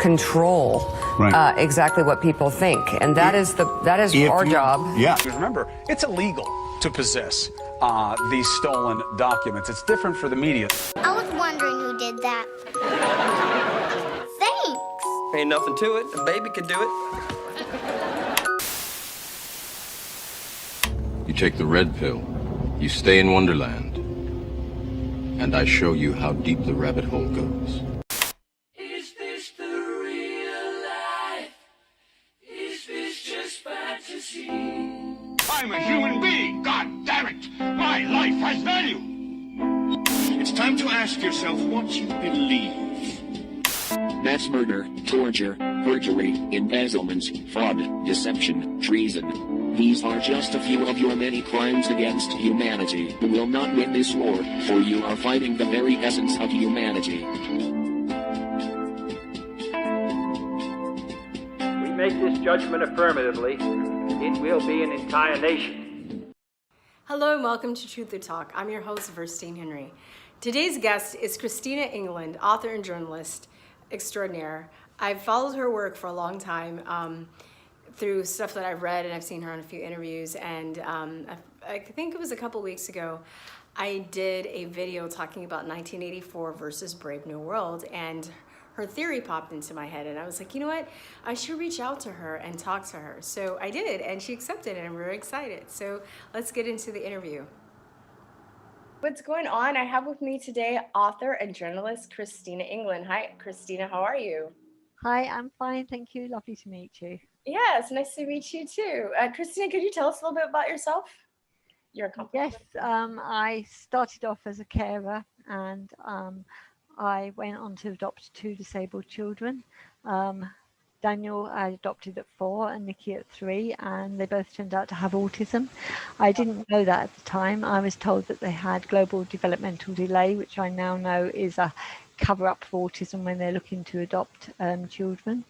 control exactly what people think, and that is our job. Yeah. Remember, it's illegal to possess these stolen documents. It's different for the media. I was wondering who did that. Thanks. Ain't nothing to it. A baby could do it. You take the red pill, you stay in Wonderland, and I show you how deep the rabbit hole goes. Is this the real life? Is this just fantasy? I'm a human being, god damn it! My life has value! It's time to ask yourself what you believe. Mass murder, torture, perjury, embezzlement, fraud, deception, treason. These are just a few of your many crimes against humanity. You will not win this war, for you are fighting the very essence of humanity. We make this judgment affirmatively. It will be an entire nation. Hello and welcome to Truth or Talk. I'm your host, Verstine Henry. Today's guest is Christina England, author and journalist extraordinaire. I've followed her work for a long time through stuff that I've read, and I've seen her on a few interviews. And I think it was a couple weeks ago, I did a video talking about 1984 versus Brave New World, and her theory popped into my head, and I was like, you know what? I should reach out to her and talk to her. So I did, and she accepted, and I'm very excited. So let's get into the interview. What's going on? I have with me today author and journalist Christina England. Hi, Christina. How are you? Hi, I'm fine. Thank you. Lovely to meet you. Yeah, it's nice to meet you too. Christina, could you tell us a little bit about yourself? Your accomplishment. Yes, I started off as a carer, and I went on to adopt 2 disabled children. Daniel I adopted at 4 and Nikki at 3, and they both turned out to have autism. I didn't know that at the time. I was told that they had global developmental delay, which I now know is a cover up for autism when they're looking to adopt children.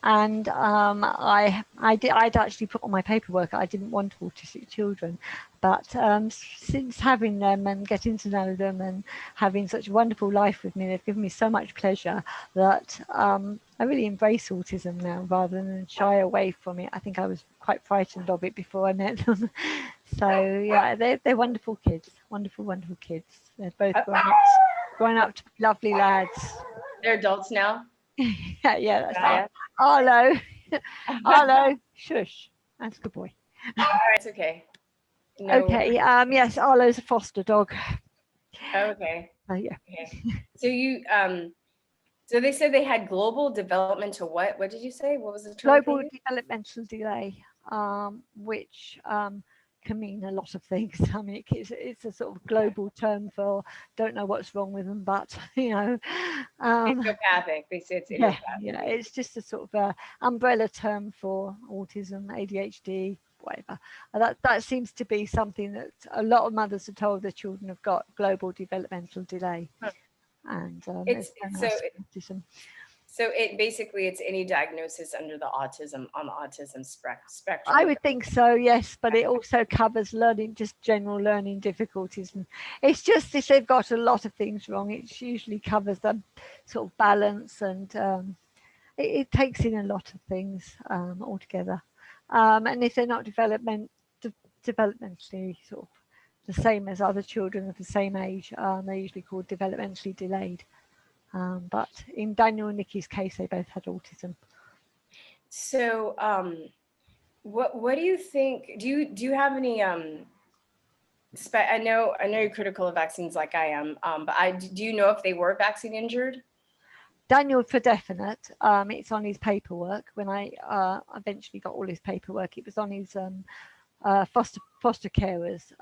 And I'd actually put on my paperwork I didn't want autistic children, but since having them and getting to know them and having such a wonderful life with me, they've given me so much pleasure that I really embrace autism now rather than shy away from it. I think I was quite frightened of it before I met them. So yeah, they're wonderful kids, wonderful kids. They're both grown up to be lovely lads. They're adults now? Yeah, that's right. Arlo. Arlo, shush. That's a good boy. All right, it's okay. No. Okay, yes, Arlo's a foster dog. Okay. Yeah. Okay. So you, so they said they had global developmental what? What did you say? What was the term? Global developmental delay, which can mean a lot of things. I mean, it's a sort of global term for don't know what's wrong with them, but you know, idiopathic. They say it's idiopathic. Yeah, it's just a sort of umbrella term for autism, ADHD, whatever. That seems to be something that a lot of mothers are told their children have got global developmental delay, and autism. So it basically, it's any diagnosis under the autism, on the autism spectrum. I would think so, yes, but it also covers learning, just general learning difficulties. And it's just if they've got a lot of things wrong, it usually covers the sort of balance, and it takes in a lot of things altogether. And if they're not developmentally sort of the same as other children of the same age, they're usually called developmentally delayed. But in Daniel and Nikki's case, they both had autism. So, what do you think? Do you have any? I know you're critical of vaccines like I am, but do you know if they were vaccine injured? Daniel, for definite, it's on his paperwork. When I eventually got all his paperwork, it was on his foster carers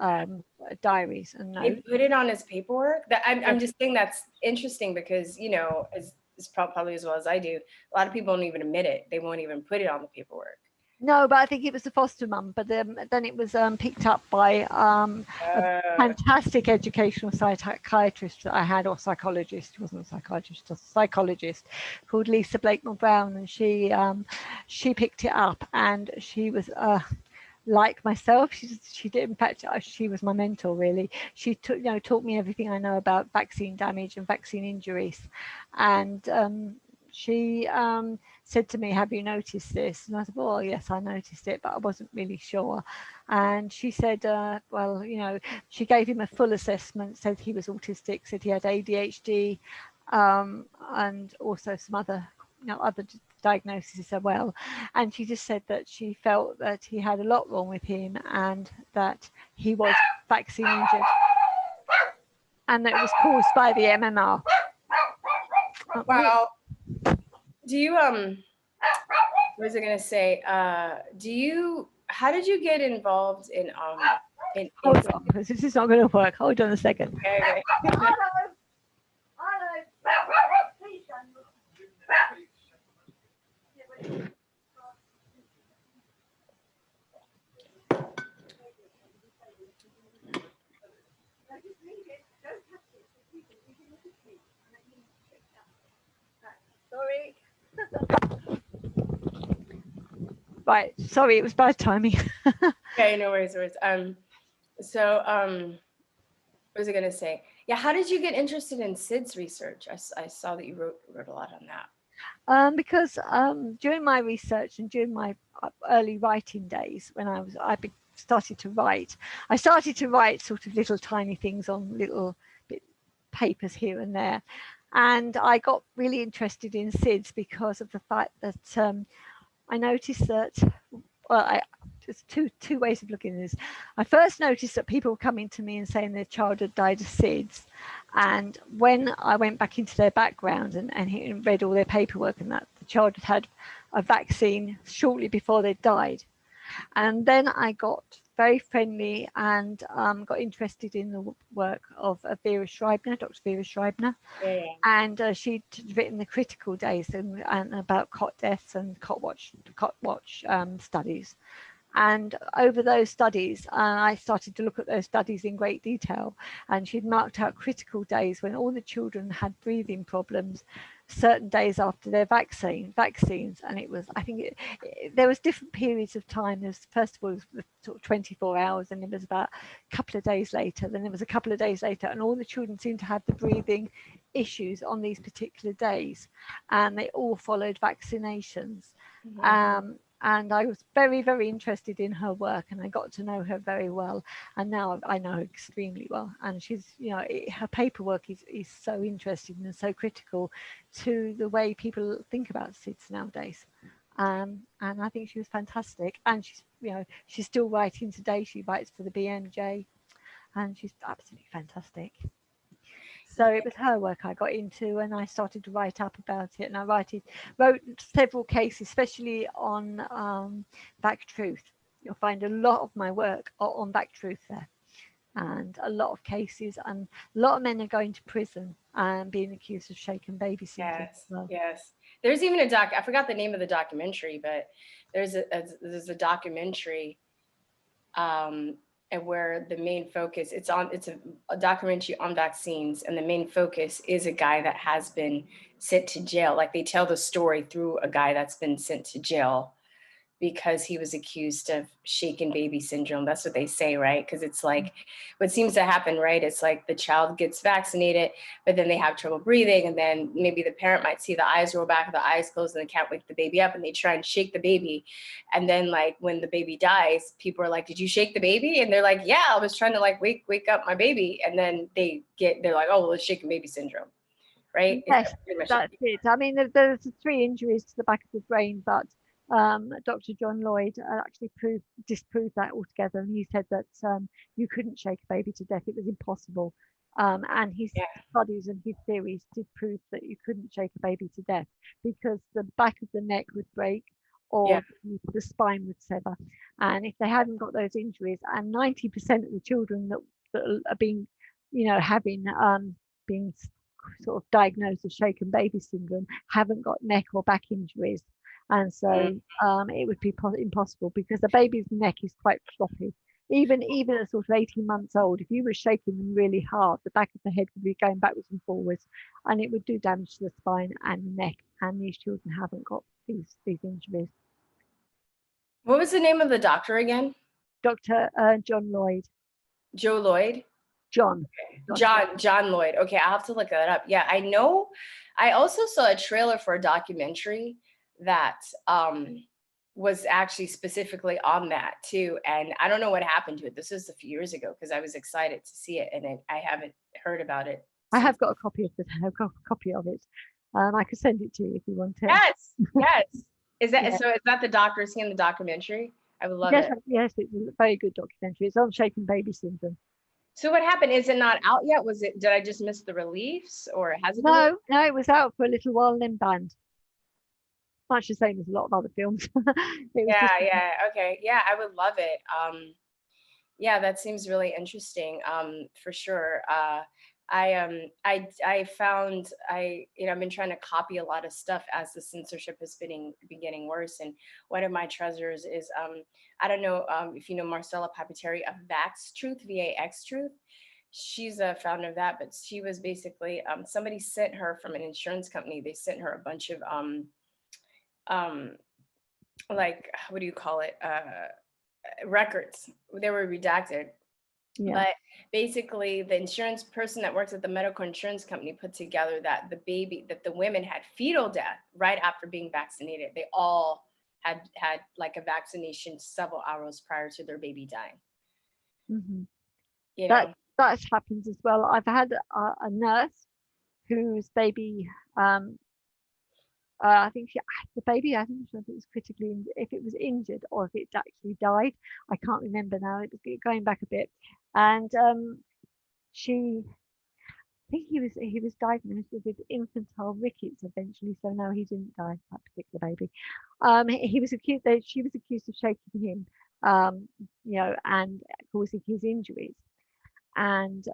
diaries and notes. He put it on his paperwork. I'm just saying that's interesting because, you know, as probably as well as I do, a lot of people don't even admit it. They won't even put it on the paperwork. No, but I think it was the foster mum. But then it was picked up by a fantastic educational psychiatrist that I had, or psychologist. He wasn't a psychiatrist, a psychologist called Lisa Blakemore Brown, and she picked it up, and she was like myself, she did. In fact, she was my mentor. Really, she taught me everything I know about vaccine damage and vaccine injuries, and she said to me, "Have you noticed this?" And I said, "Well, yes, I noticed it, but I wasn't really sure." And she said, "Well, you know," she gave him a full assessment, said he was autistic, said he had ADHD, and also some other, other diagnoses as well. And she just said that she felt that he had a lot wrong with him and that he was vaccine injured, and that it was caused by the MMR. Wow. Do you what was I gonna say? How did you get involved in Hold on, because this is not going to work. Hold on a second. Okay. Sorry. Right, sorry, it was bad timing. Okay, no worries, no worries. What was I gonna say? Yeah, how did you get interested in SIDS research? I saw that you wrote a lot on that. Because during my research and during my early writing days, when started to write, I started to write sort of little tiny things on little papers here and there, and I got really interested in SIDS because of the fact that I noticed that, well, there's two ways of looking at this. I first noticed that people were coming to me and saying their child had died of SIDS, and when I went back into their background and read all their paperwork and that the child had had a vaccine shortly before they died, and then I got very friendly and got interested in the work of Vera Schreibner, Dr. Vera Schreibner. Yeah. And she'd written the critical days and about cot deaths and cot watch studies. And over those studies, I started to look at those studies in great detail. And she'd marked out critical days when all the children had breathing problems, certain days after their vaccines. And it was, I think there was different periods of time. There's first of all, it was sort of 24 hours, and it was about a couple of days later. Then there was a couple of days later, and all the children seemed to have the breathing issues on these particular days, and they all followed vaccinations. And I was very, very interested in her work, and I got to know her very well. And now I know her extremely well. And she's, her paperwork is so interesting and so critical to the way people think about SIDS nowadays. And I think she was fantastic. And she's still writing today. She writes for the BMJ, and she's absolutely fantastic. So it was her work I got into, and I started to write up about it. And I wrote several cases, especially on Back Truth. You'll find a lot of my work on Back Truth there, and a lot of cases, and a lot of men are going to prison and being accused of shaken baby syndrome. Yes, as well. yes. There's even I forgot the name of the documentary, but there's a documentary and where the main focus, it's a documentary on vaccines, and the main focus is a guy that has been sent to jail. Like, they tell the story through a guy that's been sent to jail because he was accused of shaken baby syndrome. That's what they say, right? Because it's like what seems to happen, right? It's like the child gets vaccinated, but then they have trouble breathing, and then maybe the parent might see the eyes roll back or the eyes close, and they can't wake the baby up, and they try and shake the baby. And then, like, when the baby dies, people are like, "Did you shake the baby?" And they're like, "Yeah, I was trying to like wake up my baby." And then they're like, "Oh, well, it's shaken baby syndrome." Right? Yes, that's it. I mean, there's 3 injuries to the back of the brain, but Dr. John Lloyd actually disproved that altogether, and he said that you couldn't shake a baby to death; it was impossible. And his studies and his theories did prove that you couldn't shake a baby to death because the back of the neck would break, or the spine would sever. And if they hadn't got those injuries, and 90% of the children that are being, having being sort of diagnosed with shaken baby syndrome haven't got neck or back injuries. And so it would be impossible, because the baby's neck is quite floppy. Even at sort of 18 months old, if you were shaking them really hard, the back of the head would be going backwards and forwards, and it would do damage to the spine and the neck. And these children haven't got these injuries. What was the name of the doctor again? Dr. John Lloyd. Joe Lloyd? John. John Lloyd. Okay, I'll have to look that up. Yeah, I know. I also saw a trailer for a documentary that was actually specifically on that too. And I don't know what happened to it. This was a few years ago because I was excited to see it, and I haven't heard about it. I have got a copy of it. I've got a copy of it. I could send it to you if you want it. Yes, yes. Is that so? Is that the doctor seeing the documentary? I would love it. Yes, it's a very good documentary. It's on shaken baby syndrome. So what happened? Is it not out yet? Was it? Did I just miss the release, or has it? No, it was out for a little while and then banned. Much the same as a lot of other films. Okay. Yeah, I would love it. Yeah, that seems really interesting. For sure. I found I've been trying to copy a lot of stuff as the censorship has been getting worse. And one of my treasures is I don't know if you know Marcella Papateri of Vax Truth, VAX Truth. She's a founder of that, but she was basically somebody sent her from an insurance company. They sent her a bunch of like, what do you call it? Records. They were redacted. Yeah. But basically, the insurance person that works at the medical insurance company put together that the women had fetal death right after being vaccinated. They all had like a vaccination several hours prior to their baby dying. Mm-hmm. You know? That happens as well. I've had a nurse whose baby, I think the baby, I think it was critically, if it was injured or if it actually died. I can't remember now. It was going back a bit, and I think he was diagnosed with infantile rickets eventually. So no, he didn't die. That particular baby. He was accused. She was accused of shaking him, and causing his injuries. And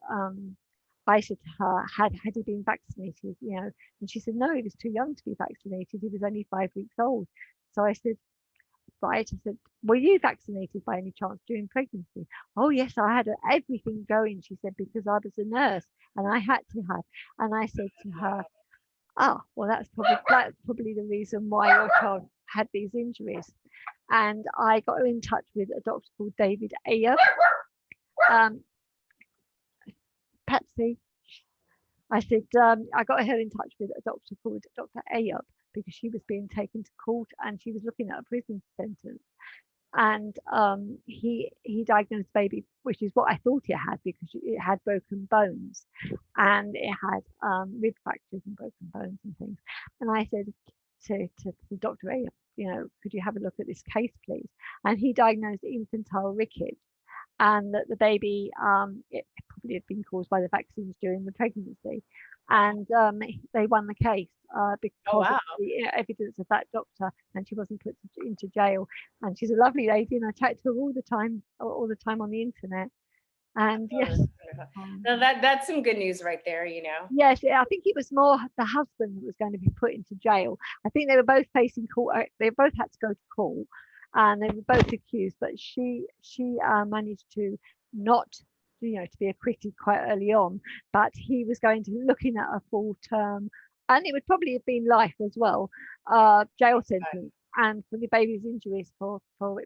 I said to her, had he been vaccinated, and she said, no, he was too young to be vaccinated. He was only 5 weeks old. So I said, right. I said, were you vaccinated by any chance during pregnancy? Oh, yes, I had everything going, she said, because I was a nurse and I had to have. And I said to her, well, that's probably the reason why your child had these injuries. And I got her in touch with a doctor called David Ayer. Patsy, I said, I got her in touch with a doctor called Dr. Ayoub because she was being taken to court and she was looking at a prison sentence. And he diagnosed baby, which is what I thought it had, because it had broken bones and it had rib fractures and broken bones and things. And I said to Dr. Ayoub, could you have a look at this case, please? And he diagnosed infantile rickets. And that the baby, it probably had been caused by the vaccines during the pregnancy. And they won the case because of the evidence of that doctor, and she wasn't put into jail. And she's a lovely lady, and I chat to her all the time on the internet. And yes. No, that's some good news right there, Yes, I think it was more the husband that was going to be put into jail. I think they were both facing court. They both had to go to court. And they were both accused, but she managed to not, to be acquitted quite early on. But he was going to be looking at a full term, and it would probably have been life as well, jail sentence, and for the baby's injuries for very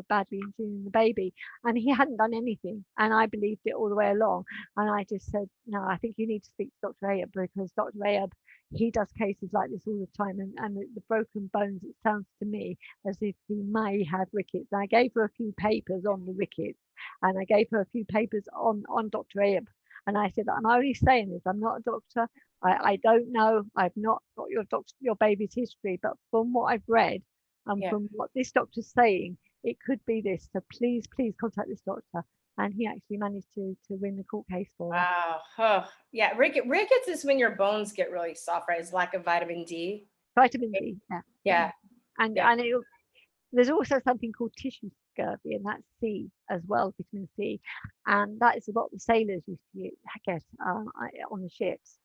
badly injuring the baby. And he hadn't done anything, and I believed it all the way along. And I just said, no, I think you need to speak to Dr. Ayoub, because Dr. Ayoub, he does cases like this all the time, and the broken bones, it sounds to me as if he may have rickets. And I gave her a few papers on the rickets, and I gave her a few papers on Dr. Ayoub. And I said, I'm only saying this, I'm not a doctor. I don't know. I've not got your baby's history, but from what I've read and from what this doctor's saying, it could be this. So please contact this doctor. And he actually managed to win the court case for her. Wow. Oh, yeah. Rickets is when your bones get really soft, right? It's lack of vitamin D. Vitamin D, yeah. Yeah. And there's also something called tissue scurvy, and that's C as well, vitamin C. And that is what the sailors used to get on the ships.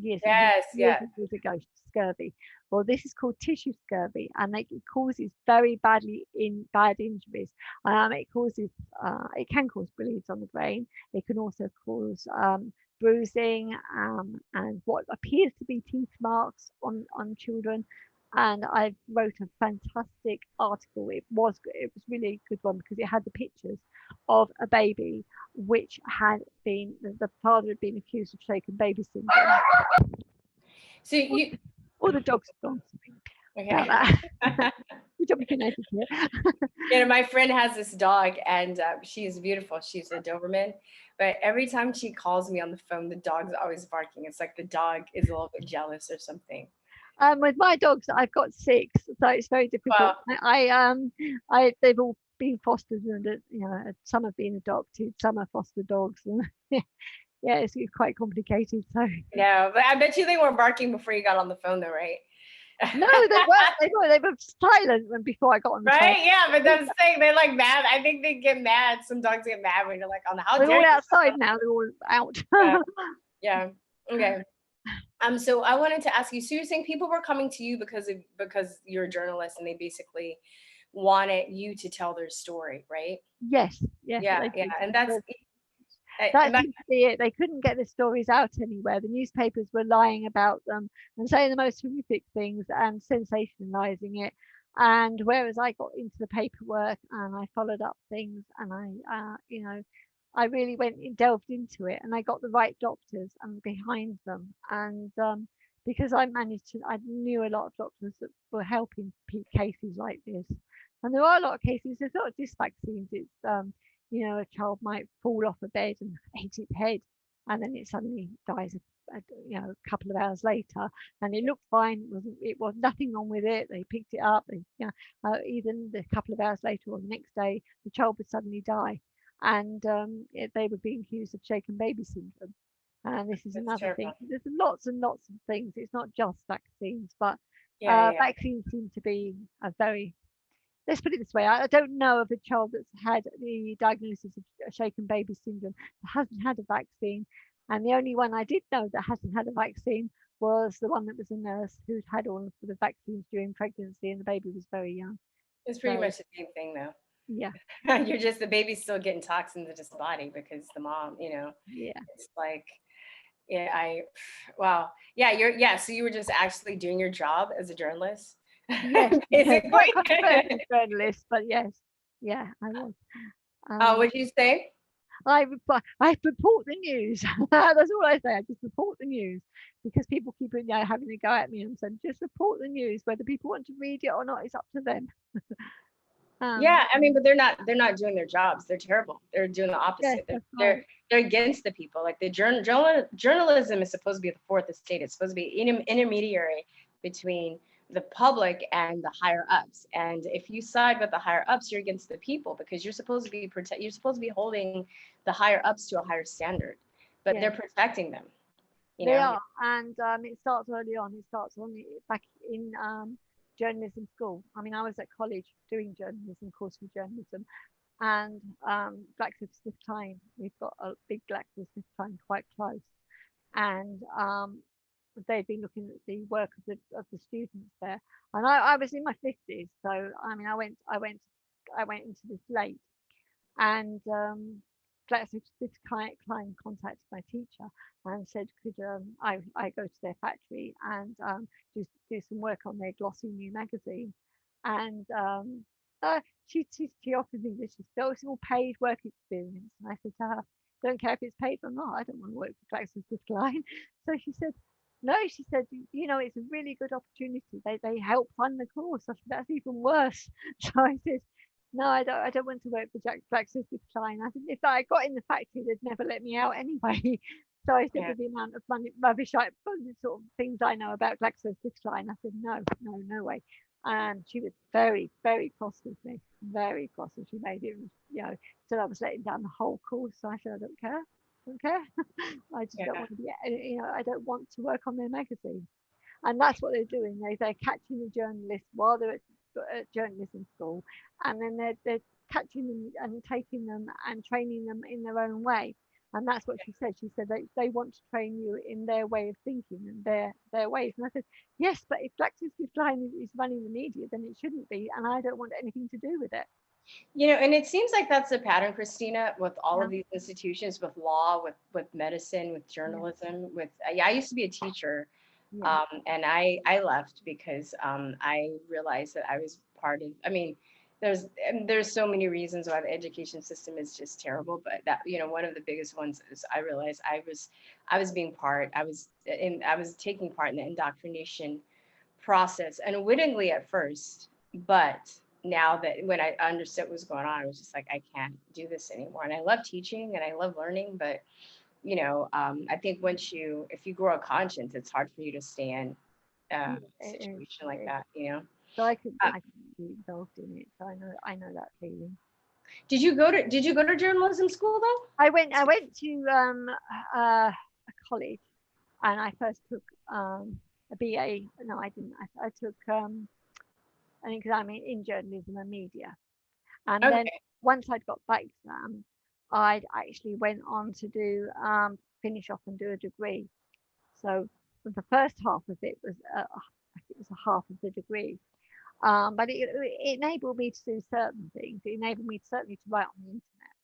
Years ago, scurvy. Well, this is called tissue scurvy, and it causes very bad injuries. It can cause bleeds on the brain. It can also cause bruising and what appears to be teeth marks on children. and I wrote a fantastic article. It was really a good one because it had the pictures of a baby which had been the father had been accused of shaken baby syndrome. So you, all the dogs have gone. okay. About that. Good job you can edit it. You know, my friend has this dog, and she is beautiful. She's a Doberman, but every time she calls me on the phone, the dog's always barking. It's like the dog is a little bit jealous or something. With my dogs, I've got 6, so it's very difficult. Wow. They've all been fostered, and you know, some have been adopted, some are foster dogs, and yeah, it's quite complicated. So no, but I bet you they were barking before you got on the phone, though, right? No, they weren't. They were silent when before I got on the phone. Right? Yeah, but I'm saying they're like mad. I think they get mad. Some dogs get mad when you're like on the house. They're all outside now. They're all out. Yeah. Okay. So I wanted to ask you. So you're saying people were coming to you because you're a journalist and they basically wanted you to tell their story, right? Yes. Yes. Yeah. Yeah. And that's it. They couldn't get the stories out anywhere. The newspapers were lying about them and saying the most horrific things and sensationalizing it. And whereas I got into the paperwork and I followed up things and I really delved into it, and I got the right doctors and behind them. And because I knew a lot of doctors that were helping cases like this. And there are a lot of cases. It's not just vaccines. It's a child might fall off a bed and hit its head, and then it suddenly dies a couple of hours later, and it looked fine. It was nothing wrong with it. They picked it up. Even a couple of hours later or the next day, the child would suddenly die, and they were being accused of shaken baby syndrome. And this is another thing. There's lots and lots of things. It's not just vaccines, but vaccines seem to be a very, let's put it this way, I don't know of a child that's had the diagnosis of shaken baby syndrome that hasn't had a vaccine. And the only one I did know that hasn't had a vaccine was the one that was a nurse who'd had all of the vaccines during pregnancy, and the baby was very young. It's pretty much the same thing, though. Yeah. You're just, the baby's still getting toxins into his body because the mom, Yeah. It's like, wow. So you were just actually doing your job as a journalist? Yes. Basically. Journalist, but yes. Yeah, I was. What'd you say? I report the news. That's all I say. I just report the news because people keep having to go at me and saying, just report the news. Whether people want to read it or not, it's up to them. Yeah, I mean, but they're not doing their jobs. They're terrible. They're doing the opposite. They're against the people. Like the journalism is supposed to be the fourth estate. It's supposed to be intermediary between the public and the higher ups. And if you side with the higher ups, you're against the people because you're supposed to be holding the higher ups to a higher standard, but they're protecting them. They are, and it starts early on. It starts back in journalism school. I mean, I was at college doing journalism, course for journalism, and GlaxoSmithKline. We've got a big GlaxoSmithKline quite close, and they've been looking at the work of the students there. And I was in my 50s, so I mean, I went into this late, and GlaxoSmithKline contacted my teacher and said, could I go to their factory and do some work on their glossy new magazine. And she offered me this. She said, it's all paid work experience. And I said to her, don't care if it's paid or not. I don't want to work for GlaxoSmithKline. So she said, no, she said, it's a really good opportunity. They help fund the course. I said, that's even worse. So I said, no, I don't want to work for GlaxoSmithKline. I said, if I got in the factory, they'd never let me out anyway. So I said, with the amount of money, rubbish, the sort of things I know about GlaxoSmithKline, I said, no way. And she was very, very cross with me, very cross. And she made it, said I was letting down the whole course. So I said, I don't care. I just don't want to be, I don't want to work on their magazine. And that's what they're doing. They're catching the journalists while they're at journalism school, and then they're catching them and taking them and training them in their own way. And that's what she said. She said they want to train you in their way of thinking and their ways. And I said, yes, but if GlaxoSmithKline is running the media, then it shouldn't be, and I don't want anything to do with it. And it seems like that's the pattern, Christina, with all of these institutions, with law, with medicine, with journalism, I used to be a teacher Yeah. And I left because I realized that I was part of. I mean, there's so many reasons why the education system is just terrible, but that one of the biggest ones is I realized I was being part. I was taking part in the indoctrination process unwittingly at first, but now that when I understood what was going on, I was just like, I can't do this anymore. And I love teaching and I love learning, but I think if you grow a conscience, it's hard for you to stand a situation like that. So I could Uh, be involved in it. So I know that feeling. Did you go to journalism school though? I went to a college, and I first took a BA. No, I didn't. I took an exam in journalism and media, and then Okay. once I'd got that exam, I'd actually went on to do finish off and do a degree. So the first half of it was a half of the degree, but it enabled me to do certain things. It enabled me certainly to write on the internet.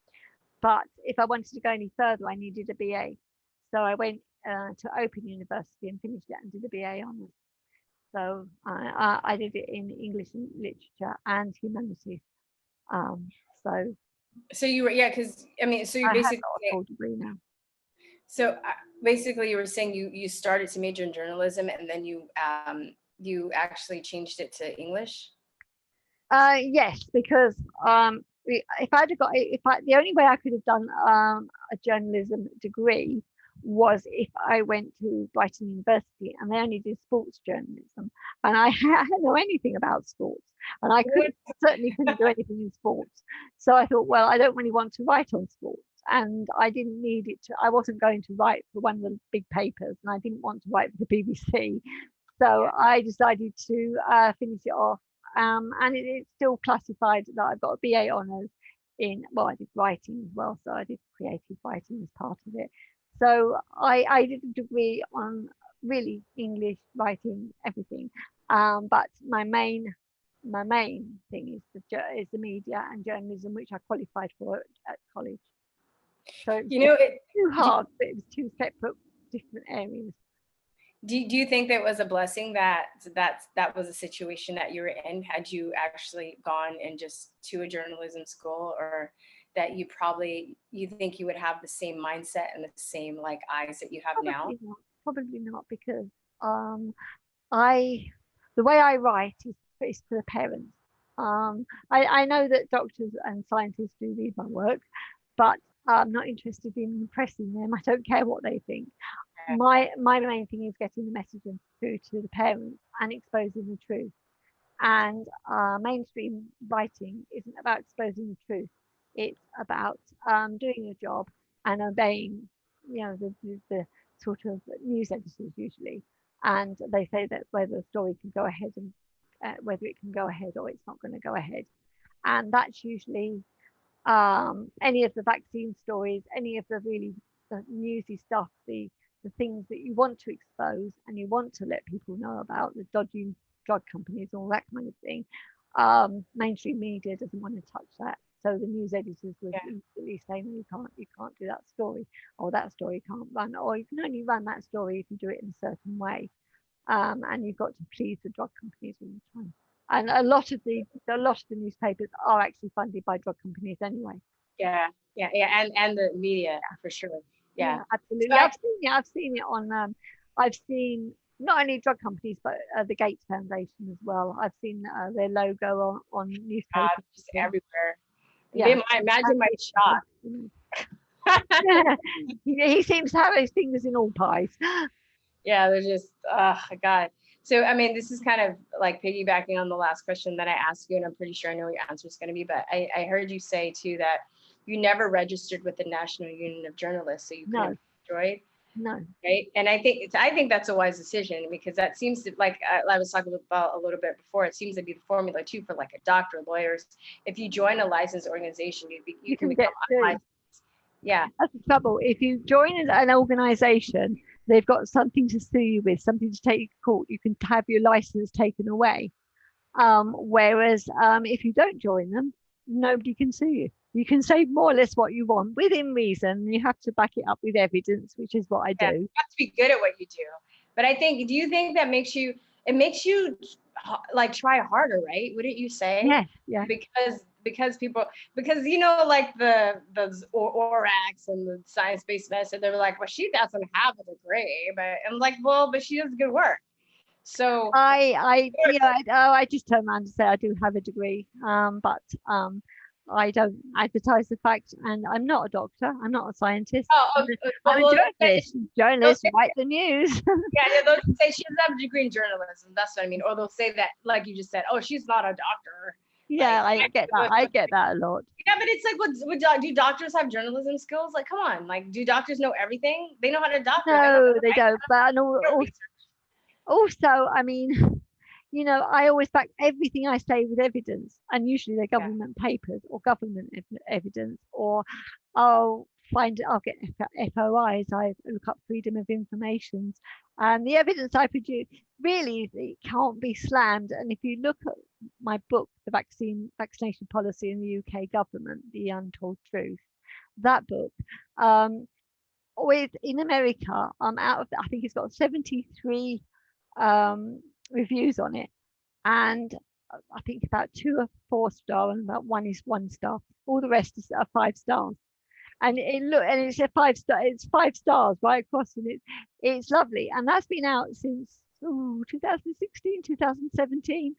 But if I wanted to go any further, I needed a BA. So I went to Open University and finished it and did a BA honours. So I did it in English and literature and humanities. So you were, yeah, because I mean, so you're I have basically got a full degree now. so basically you were saying you started to major in journalism and then you actually changed it to English. Yes, because if I'd have got the only way I could have done a journalism degree was if I went to Brighton University and they only did sports journalism, and I didn't know anything about sports, and I certainly couldn't do anything in sports. So I thought, well, I don't really want to write on sports, and I didn't need it to. I wasn't going to write for one of the big papers, and I didn't want to write for the BBC. So I decided to finish it off. And it's still classified that I've got a BA honours in, well, I did writing as well, so I did creative writing as part of it. So I did a degree on really English writing, everything. But my main thing is the media and journalism, which I qualified for at college. So it's too hard, but it was two separate different areas. Do you think that was a blessing that was a situation that you were in? Had you actually gone and just to a journalism school, or that you think you would have the same mindset and the same like eyes that you have now? Probably not, because the way I write is for the parents. I know that doctors and scientists do read my work, but I'm not interested in impressing them. I don't care what they think. My main thing is getting the message through to the parents and exposing the truth. And mainstream writing isn't about exposing the truth. It's about doing your job and obeying, the sort of news editors usually. And they say that whether a story can go ahead and whether it can go ahead or it's not going to go ahead. And that's usually any of the vaccine stories, any of the really newsy stuff, the things that you want to expose and you want to let people know about, the dodgy drug companies, all that kind of thing. Mainstream media doesn't want to touch that. So the news editors would immediately say, no, you can't do that story, or that story can't run, or you can only run that story if you do it in a certain way. And you've got to please the drug companies all the time. And a lot of the newspapers are actually funded by drug companies anyway. Yeah, and the media for sure. Yeah, absolutely. So I've seen it on. I've seen not only drug companies but the Gates Foundation as well. I've seen their logo on newspapers just everywhere. Yeah, imagine my shot. He seems to have his fingers in all pies. Yeah, they're just, oh God. So, I mean, this is kind of like piggybacking on the last question that I asked you, and I'm pretty sure I know what your answer is going to be, but I heard you say too that you never registered with the National Union of Journalists, so you couldn't be destroyed. No. Right. And I think that's a wise decision, because that seems to, like I was talking about a little bit before, it seems to be the formula too for like a doctor, lawyers. If you join a licensed organization, you can become unlicensed. Yeah. That's the trouble. If you join an organization, they've got something to sue you with, something to take you to court. You can have your license taken away. Whereas if you don't join them, nobody can sue you. You can say more or less what you want within reason. You have to back it up with evidence, which is what I do. You have to be good at what you do. But I think, do you think that makes you, it makes you like try harder, right? Wouldn't you say? Yes, yeah. Because people, because you know, like the ORACs and the science-based medicine, they were like, well, she doesn't have a degree, but I'm like, well, but she does good work. So I just turn around and say I do have a degree, but I don't advertise the fact, and I'm not a doctor, I'm not a scientist. I'm a journalist. Journalists write the news. Yeah, they'll say she doesn't have a degree in journalism. That's what I mean. Or they'll say that, like you just said, oh, she's not a doctor. Yeah, like, I get that. I get that a lot. Yeah, but it's like, do doctors have journalism skills? Like, come on, like, do doctors know everything? They know how to doctor. No, they don't. But also, I mean, you know, I always back everything I say with evidence, and usually they're government papers or government evidence, or I'll get FOIs. I look up freedom of information, and the evidence I produce really it can't be slammed. And if you look at my book, the vaccination policy in the UK government, the untold truth, that book, in America, out of, I think it's got 73 reviews on it, and I think about 2 are 4-star and about 1 is 1 star. All the rest are 5 stars. And it's a 5-star. It's 5 stars right across, and it's lovely. And that's been out since 2016, 2017.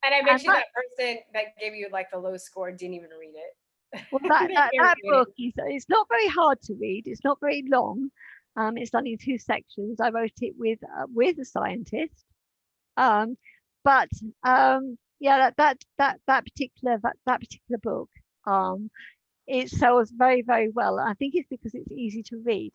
And I bet you that person that gave you like the low score didn't even read it. Well, that book it's not very hard to read. It's not very long. It's done in 2 sections. I wrote it with a scientist. But yeah, that particular book, it sells very, very well. I think it's because it's easy to read.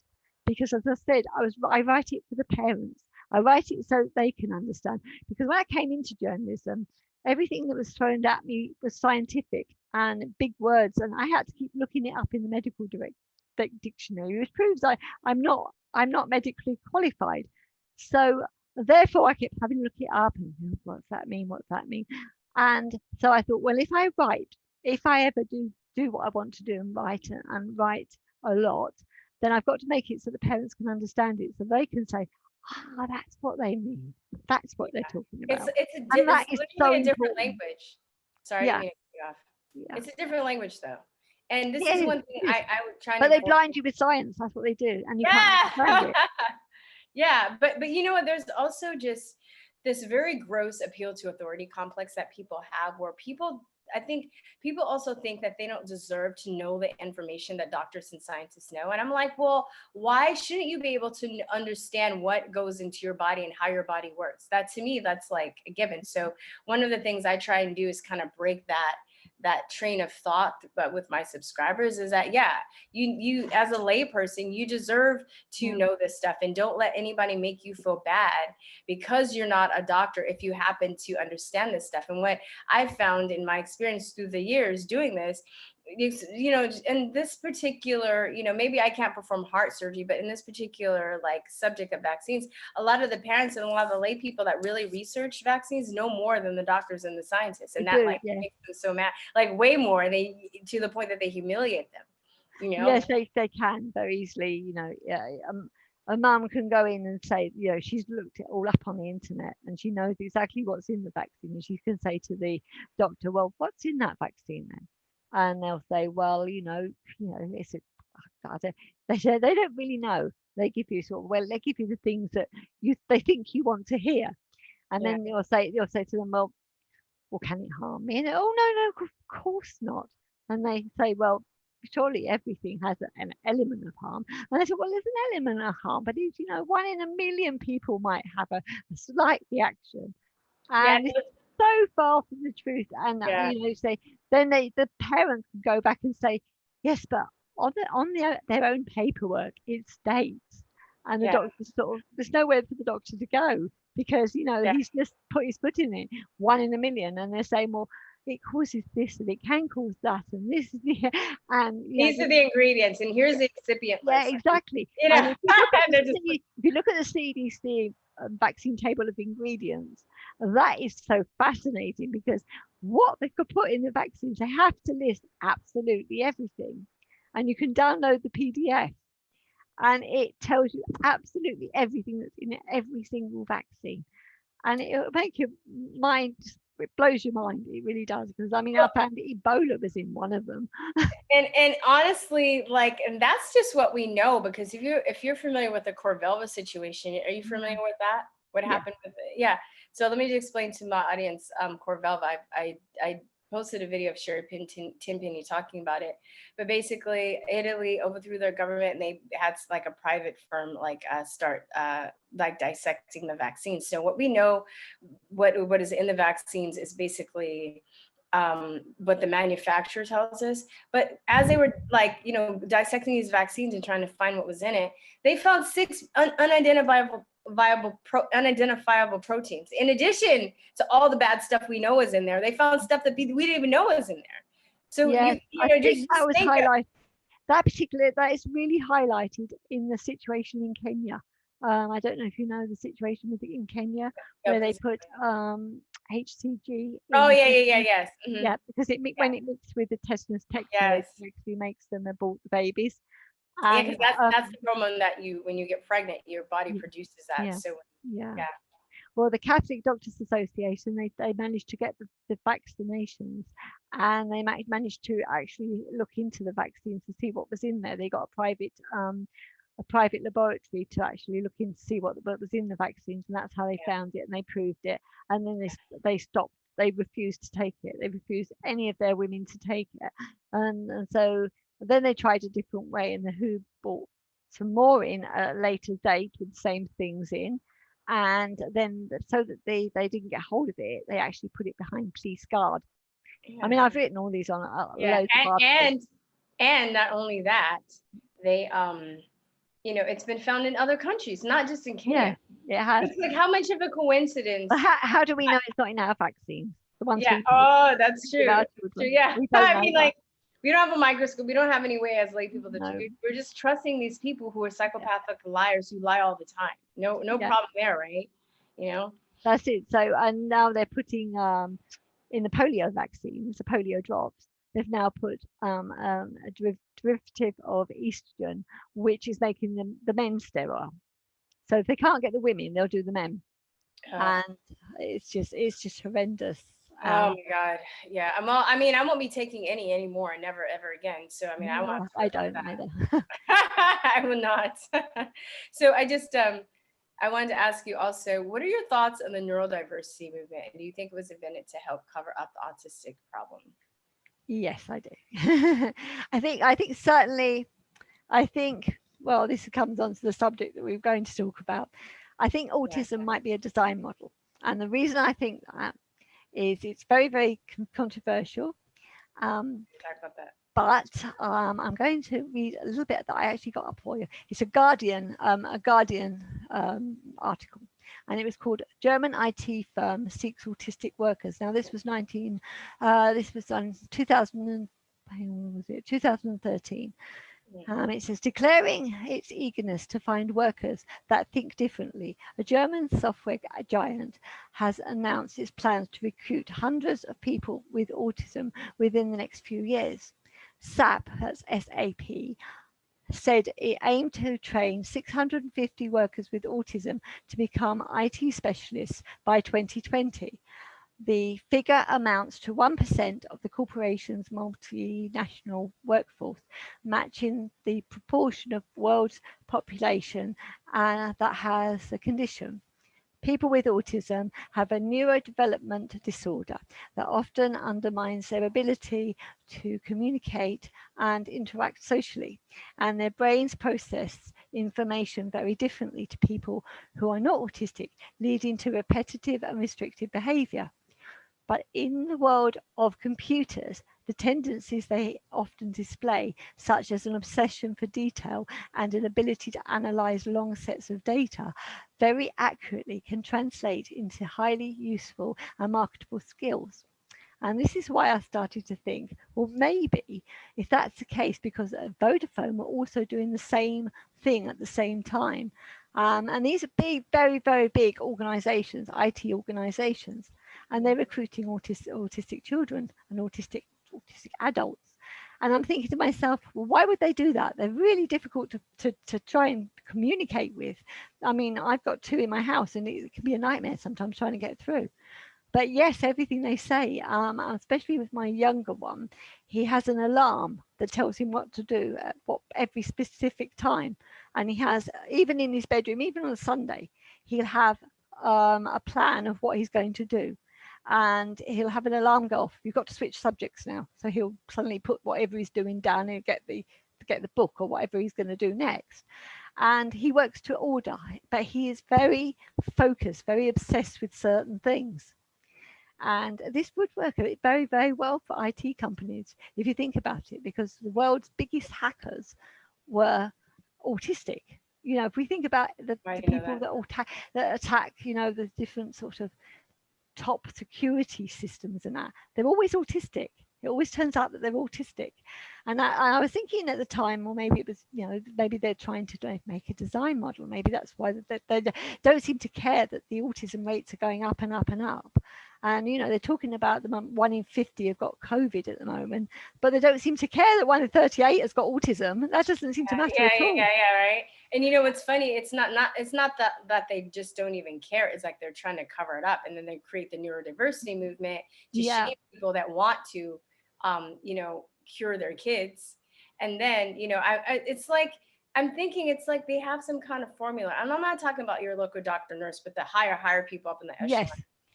Because as I said, I write it for the parents. I write it so they can understand. Because when I came into journalism, everything that was thrown at me was scientific and big words, and I had to keep looking it up in the medical dictionary, which proves I'm not medically qualified. So therefore, I kept having to look it up and what's that mean? What's that mean? And so I thought, well, if I ever do what I want to do and write a lot, then I've got to make it so the parents can understand it, so they can say, that's what they mean. That's what they're talking about. It's a different language. Sorry, yeah. I didn't cut you off. Yeah. It's a different language, though. And this is one thing I would try. But they blind you with science. That's what they do, and you can't understand it. Yeah, but you know what? There's also just this very gross appeal to authority complex that people have, where I think people also think that they don't deserve to know the information that doctors and scientists know. And I'm like, well, why shouldn't you be able to understand what goes into your body and how your body works? That, to me, that's like a given. So one of the things I try and do is kind of break that train of thought, but with my subscribers, is that you as a layperson, you deserve to know this stuff, and don't let anybody make you feel bad because you're not a doctor if you happen to understand this stuff. And what I've found in my experience through the years doing this, you know, in this particular, you know, maybe I can't perform heart surgery, but in this particular like subject of vaccines, a lot of the parents and a lot of the lay people that really research vaccines know more than the doctors and the scientists, and that makes them so mad, like way more, to the point that they humiliate them. You know? Yes, they can very easily. You know, a mum can go in and say, you know, she's looked it all up on the internet and she knows exactly what's in the vaccine, and she can say to the doctor, well, what's in that vaccine then? And they'll say, well, you know, it's they say they don't really know. They give you they give you the things that they think you want to hear, and then you'll say to them, well, can it harm me? And oh no, of course not. And they say, well, surely everything has an element of harm. And I said, well, there's an element of harm, but it's, you know, 1 in a million people might have a slight reaction, and it's so far from the truth. And you know, say then the parents can go back and say, yes, but on their own paperwork it states, and the doctor there's nowhere for the doctor to go, because you know he's just put his foot in it, 1 in a million, and they're saying, well, it causes this and it can cause that, and this is and these are the ingredients, and here's the excipient list. Yeah, exactly. You know, if you look at the CDC vaccine table of ingredients, that is so fascinating, because what they could put in the vaccines, they have to list absolutely everything, and you can download the PDF. and it tells you absolutely everything that's in every single vaccine, and it'll make your mind, it blows your mind, it really does, because I mean, I found Ebola was in one of them. And honestly, like, and that's just what we know, because if you're familiar with the Corvelva situation, are you familiar with that? What happened with it? Yeah. So let me just explain to my audience, Corvelva. I posted a video of Sherry Timpany talking about it, but basically Italy overthrew their government and they had like a private firm like start like dissecting the vaccines. So what we know, what is in the vaccines is basically what the manufacturer tells us. But as they were like, dissecting these vaccines and trying to find what was in it, they found 6 unidentifiable proteins. In addition to all the bad stuff we know is in there, they found stuff that we didn't even know was in there. So I think that was highlighted. That is really highlighted in the situation in Kenya. I don't know if you know the situation in Kenya, where they put HCG. Yes. Mm-hmm. Yeah, because when it mixed with the tetanus toxoid, it actually makes them abort the babies. And because that's the hormone that when you get pregnant, your body produces that. Yeah. So yeah. Well, the Catholic Doctors Association, they managed to get the vaccinations, and they managed to actually look into the vaccines to see what was in there. They got a private laboratory to actually look in to see what was in the vaccines, and that's how they found it, and they proved it. And then they stopped. They refused to take it. They refused any of their women to take it, and so then they tried a different way, and the WHO bought some more in at a later date with the same things in. And then so that they didn't get hold of it, they actually put it behind police guard. I mean, I've written all these on loads of articles. And not only that, they it's been found in other countries, not just in Kenya. Yeah, it has. It's like, how much of a coincidence? But how do we know it's not in our vaccines? The ones that's true. Yeah. I mean, like, we don't have a microscope. We don't have any way as lay people we're just trusting these people who are psychopathic liars who lie all the time. No problem there, right? That's it. So, and now they're putting in the polio vaccines, the polio drops, they've now put a derivative of estrogen, which is making the men sterile. So if they can't get the women, they'll do the men. And it's just horrendous. Oh my God. Yeah. I won't be taking any anymore, never, ever again. So, I mean, I don't either. I will not. So I wanted to ask you also, what are your thoughts on the neurodiversity movement? Do you think it was invented to help cover up the autistic problem? Yes, I do. I think certainly, well, this comes on to the subject that we're going to talk about. I think autism might be a design model. And the reason I think that is it's very, very controversial. Talk about that. But I'm going to read a little bit that I actually got up for you. It's a Guardian article, and it was called "German IT Firm Seeks Autistic Workers." Now, this was on 2013. It says, declaring its eagerness to find workers that think differently, a German software giant has announced its plans to recruit hundreds of people with autism within the next few years. SAP, that's SAP, said it aimed to train 650 workers with autism to become IT specialists by 2020. The figure amounts to 1% of the corporation's multinational workforce, matching the proportion of the world's population that has the condition. People with autism have a neurodevelopment disorder that often undermines their ability to communicate and interact socially, and their brains process information very differently to people who are not autistic, leading to repetitive and restrictive behavior. But in the world of computers, the tendencies they often display, such as an obsession for detail and an ability to analyze long sets of data, very accurately can translate into highly useful and marketable skills. And this is why I started to think, well, maybe if that's the case, because Vodafone were also doing the same thing at the same time. And these are big, very, very big organizations, IT organizations, and they're recruiting autistic children and autistic adults. And I'm thinking to myself, well, why would they do that? They're really difficult to try and communicate with. I mean, I've got 2 in my house, and it can be a nightmare sometimes trying to get through. But yes, everything they say, especially with my younger one, he has an alarm that tells him what to do at every specific time. And he has, even in his bedroom, even on a Sunday, he'll have a plan of what he's going to do. And he'll have an alarm go off. You've got to switch subjects now. So he'll suddenly put whatever he's doing down and get the book or whatever he's going to do next. And he works to order, but he is very focused, very obsessed with certain things. And this would work very, very well for IT companies, if you think about it, because the world's biggest hackers were autistic. You know, if we think about the people that attack, you know, the different sort of top security systems and that, they're always autistic. It always turns out that they're autistic. And I was thinking at the time, or maybe it was, you know, maybe they're trying to make a design model. Maybe that's why they don't seem to care that the autism rates are going up and up and up. And, you know, they're talking about the 1 in 50 have got COVID at the moment, but they don't seem to care that 1 in 38 has got autism. That doesn't seem to matter at all. Yeah, right. And you know what's funny? It's not that they just don't even care. It's like they're trying to cover it up, and then they create the neurodiversity movement to shame people that want to, you know, cure their kids. And then, you know, it's like, I'm thinking it's like they have some kind of formula. And I'm not talking about your local doctor, nurse, but the higher people up in the echelon. Yes.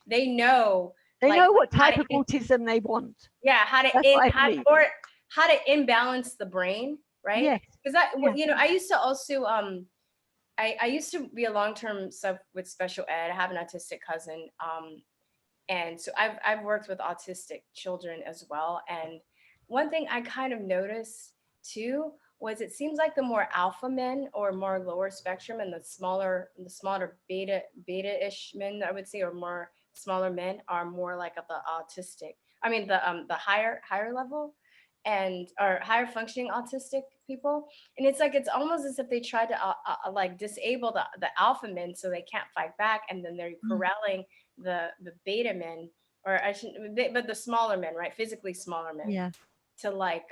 They know. They know what type of autism they want. Yeah, how to imbalance the brain, right? Yes. Because you know, I used to also I used to be a long-term sub with special ed. I have an autistic cousin, and so I've worked with autistic children as well. And one thing I kind of noticed too was it seems like the more alpha men or more lower spectrum, and the smaller beta-ish men, I would say, or more smaller men are more like of the autistic. I mean the higher level and or higher functioning autistic people. And it's like it's almost as if they try to like disable the alpha men so they can't fight back, and then they're corralling the beta men, or I shouldn't, but the smaller men, right? Physically smaller men, to like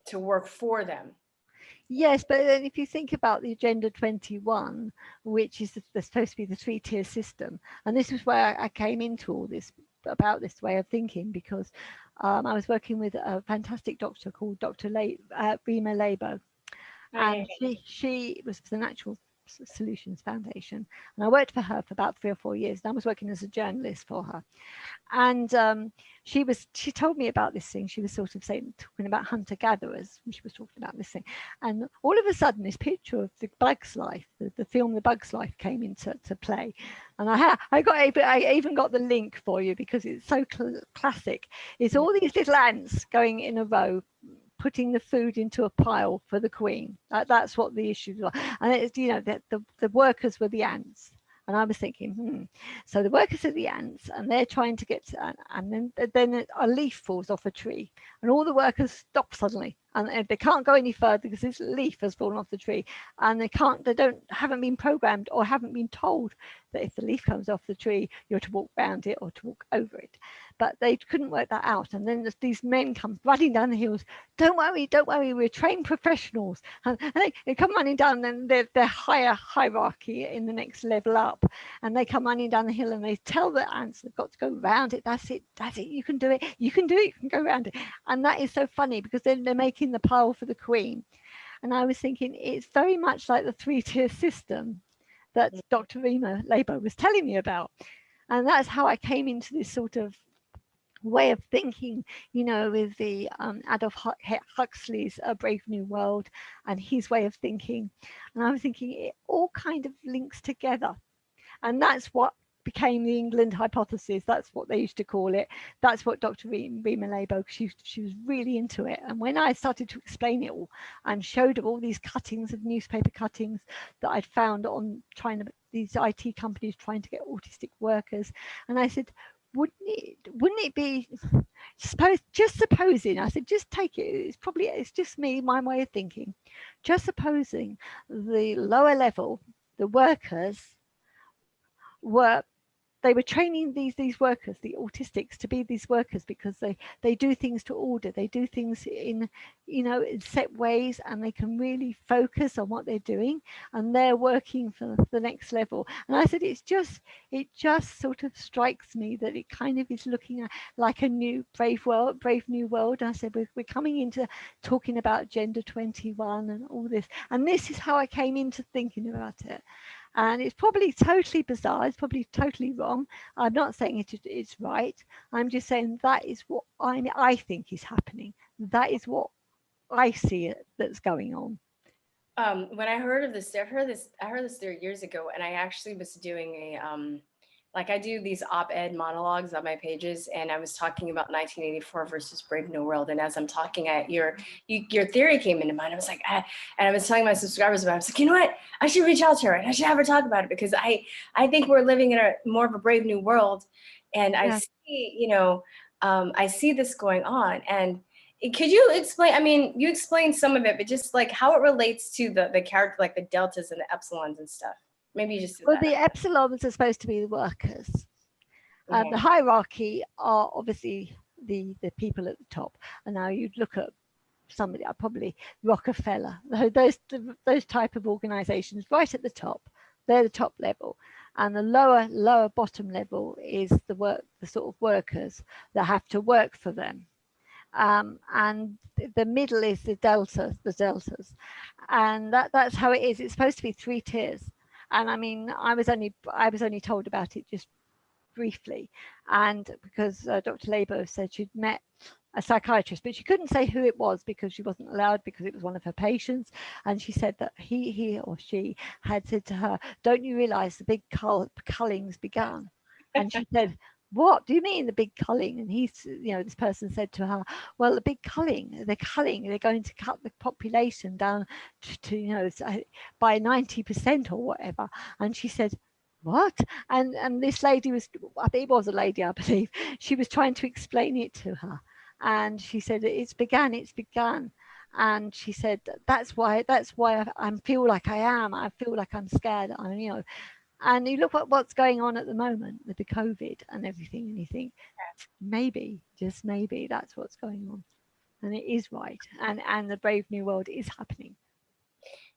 to work for them. Yes, but then if you think about the Agenda 21, which is supposed to be the 3-tier system, and this is where I came into all this about this way of thinking, because I was working with a fantastic doctor called Dr. Rima Labo, and she was for the Natural Solutions Foundation, and I worked for her for about 3 or 4 years, and I was working as a journalist for her. And she told me about this thing. She was sort of talking about hunter-gatherers, and she was talking about this thing. And all of a sudden, this picture of the Bug's Life, the film The Bug's Life, came into play. And I even got the link for you because it's so classic. It's all these little ants going in a row, putting the food into a pile for the queen. That's what the issues are. And it's, you know, that the workers were the ants. And I was thinking, so the workers are the ants, and they're trying to get to, and then a leaf falls off a tree, and all the workers stop suddenly, and they can't go any further because this leaf has fallen off the tree, and haven't been programmed or haven't been told that if the leaf comes off the tree, you're to walk around it or to walk over it. But they couldn't work that out. And then these men come running down the hills. Don't worry, we're trained professionals. And they come running down, and they're higher hierarchy in the next level up. And they come running down the hill, and they tell the ants they've got to go around it. That's it. You can do it. You can go around it. And that is so funny because then they're making the pile for the queen. And I was thinking it's very much like the 3-tier system that Dr. Rima Labo was telling me about. And that's how I came into this sort of way of thinking, you know, with the Adolf Huxley's Brave New World and his way of thinking. And I was thinking it all kind of links together. And that's what became the England hypothesis. That's what they used to call it. That's what Dr. Rima Labo, she was really into it. And when I started to explain it all and showed her all these cuttings of newspaper cuttings that I'd found on these IT companies trying to get autistic workers, and I said, wouldn't it be supposing, I said, just take it, it's just me, my way of thinking, just supposing the lower level, the workers, were they were training these workers, the autistics, to be these workers because they do things to order. They do things in, in set ways, and they can really focus on what they're doing, and they're working for the next level. And I said, it just sort of strikes me that it kind of is looking at like a new brave new world. And I said, we're coming into talking about gender 21 and all this, and this is how I came into thinking about it. And it's probably totally bizarre. It's probably totally wrong. I'm not saying it's right. I'm just saying that is what I think is happening. That is what I see that's going on. When I heard of this, I heard this theory years ago, and I actually was doing a like I do these op-ed monologues on my pages, and I was talking about 1984 versus Brave New World. And as I'm talking, your theory came into mind. I was like, and I was telling my subscribers about it. I was like, you know what? I should reach out to her and I should have her talk about it, because I think we're living in a more of a Brave New World, and I see, I see this going on. And could you explain? I mean, you explained some of it, but just like how it relates to the character, like the deltas and the epsilons and stuff. Maybe you just. Well, the epsilons are supposed to be the workers. The hierarchy are obviously the people at the top. And now you'd look at somebody, probably Rockefeller, those type of organizations right at the top. They're the top level. And the lower bottom level is the sort of workers that have to work for them. And the middle is the deltas, and that's how it is. It's supposed to be 3 tiers. And I mean, I was only told about it just briefly, and because Dr. Labo said she'd met a psychiatrist, but she couldn't say who it was because she wasn't allowed, because it was one of her patients. And she said that he or she had said to her, "Don't you realize the big culling's begun?" And she said, "What do you mean the big culling?" And he's, this person said to her, "Well, the big culling, they're going to cut the population down to by 90% or whatever." And she said, "What?" And this lady was, I think it was a lady, I believe, she was trying to explain it to her. And she said, it's begun. And she said, that's why I feel like I feel like I'm scared. And you look at what's going on at the moment with the COVID and everything, and you think, maybe, just maybe, that's what's going on. And it is right. And the Brave New World is happening.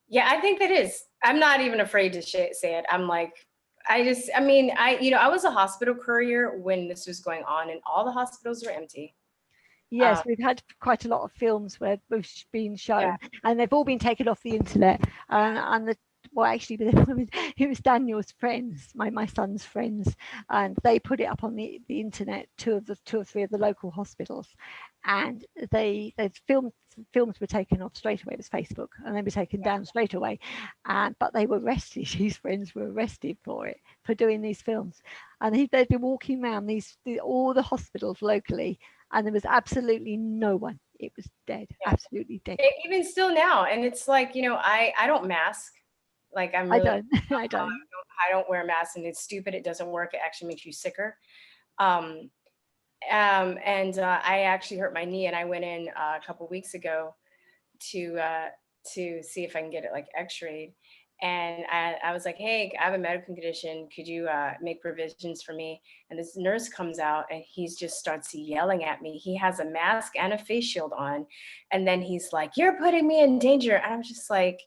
Yeah, I think that is. I'm not even afraid to say it. I'm like, I was a hospital courier when this was going on, and all the hospitals were empty. Yes, we've had quite a lot of films where we've been shown, and they've all been taken off the internet. Actually, it was Daniel's friends, my son's friends, and they put it up on the internet. Two or three of the local hospitals, and they films were taken off straight away. It was Facebook, and they were taken down straight away. But they were arrested. His friends were arrested for doing these films, and they'd be walking around all the hospitals locally, and there was absolutely no one. It was dead, absolutely dead. Even still now, and it's like, I don't mask. Like I don't wear a mask, and it's stupid. It doesn't work. It actually makes you sicker. I actually hurt my knee, and I went in a couple weeks ago to see if I can get it like x-rayed. And I was like, "Hey, I have a medical condition. Could you make provisions for me?" And this nurse comes out, and he just starts yelling at me. He has a mask and a face shield on, and then he's like, "You're putting me in danger." And I was just like,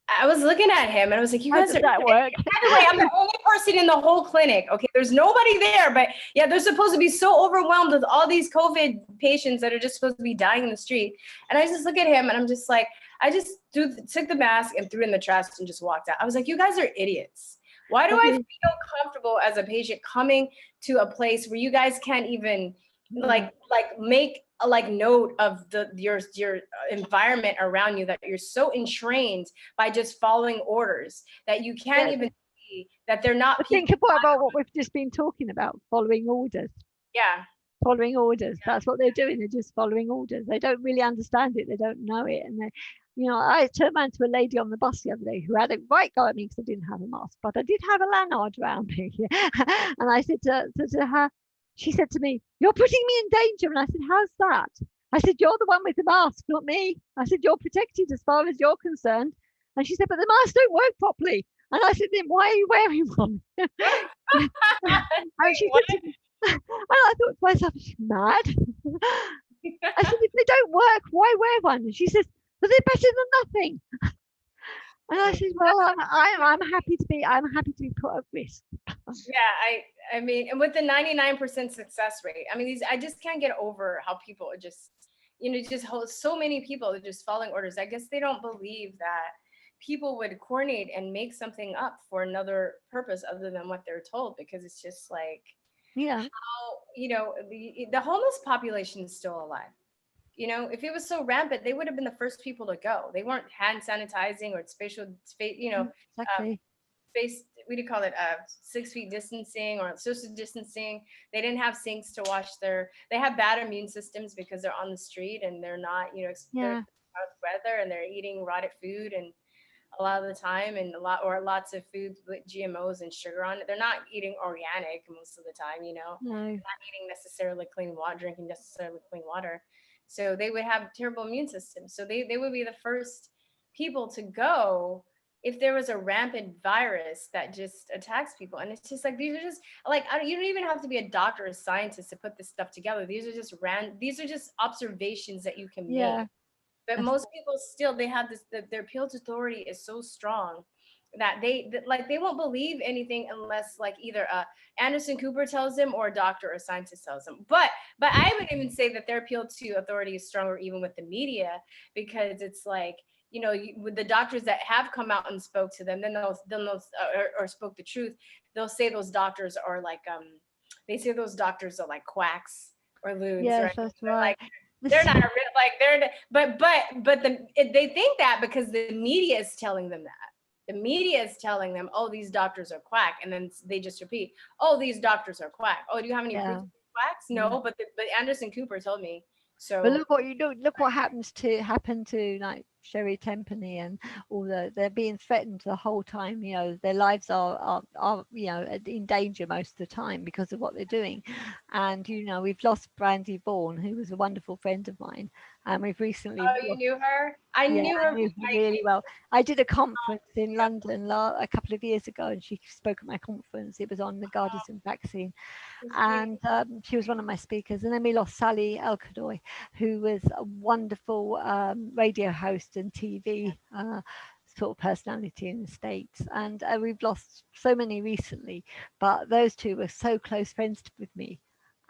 I was looking at him, and I was like, "You guys are." That work? By the way, I'm the only person in the whole clinic. Okay, there's nobody there, but yeah, they're supposed to be so overwhelmed with all these COVID patients that are just supposed to be dying in the street. And I just look at him, and I'm just like, I just took the mask and threw it in the trash and just walked out. I was like, "You guys are idiots. Why do I feel comfortable as a patient coming to a place where you guys can't even like make a note of your environment around you, that you're so entrained by just following orders that you can't even see that they're not." Think about what we've just been talking about, following orders. Yeah. Following orders. That's what they're doing. They're just following orders. They don't really understand it. They don't know it. And I turned around to a lady on the bus the other day who had a right go at me because I didn't have a mask, but I did have a lanyard around me. And I said to her, she said to me, "You're putting me in danger." And I said, "How's that?" I said, "You're the one with the mask, not me." I said, "You're protected as far as you're concerned." And she said, "But the masks don't work properly." And I said, then why are you wearing one? And she said to me, and I thought to myself, she's mad. I said, if they don't work, why wear one? And she says, but they're better than nothing. And I said, well, I'm happy to be put at risk. Yeah, I mean, and with the 99% success rate, I mean, I just can't get over how people are just, just hold so many people are just following orders. I guess they don't believe that people would coordinate and make something up for another purpose other than what they're told, because it's just like, yeah, how, the homeless population is still alive. If it was so rampant, they would have been the first people to go. They weren't hand sanitizing or spatial space, exactly. space, what do you call it? 6 feet distancing or social distancing. They didn't have sinks to wash they have bad immune systems because they're on the street and they're not, they're weather and they're eating rotted food and a lot of the time, and lots of food with GMOs and sugar on it. They're not eating organic most of the time, No. not eating necessarily clean water, drinking necessarily clean water. So they would have terrible immune systems. So they would be the first people to go if there was a rampant virus that just attacks people. And it's just like, these are just like, you don't even have to be a doctor or a scientist to put this stuff together. These are just observations that you can make. But most people still, they have this, their appeal to authority is so strong that they won't believe anything unless like either Anderson Cooper tells them or a doctor or a scientist tells them. But I would even say that their appeal to authority is stronger even with the media, because it's like, with the doctors that have come out and spoke to them, then those or spoke the truth, they'll say those doctors are like they say those doctors are like quacks or loons. Yes, right? that's right. They're not real, like but they think that because the media is telling them that. The media is telling them, oh, these doctors are quack, and then they just repeat, oh, these doctors are quack. Oh, do you have any proof of quacks? No, but Anderson Cooper told me. So but look what happened to like Sherry Tempany and all they're being threatened the whole time. Their lives are in danger most of the time because of what they're doing. And we've lost Brandy Vaughan, who was a wonderful friend of mine, and we've recently you knew her? I knew her really well. I did a conference in London a couple of years ago, and she spoke at my conference. It was on the Gardasil vaccine, and she was one of my speakers. And then we lost Sally Elkadoy, who was a wonderful radio host and TV sort of personality in the States. And we've lost so many recently, but those two were so close friends with me.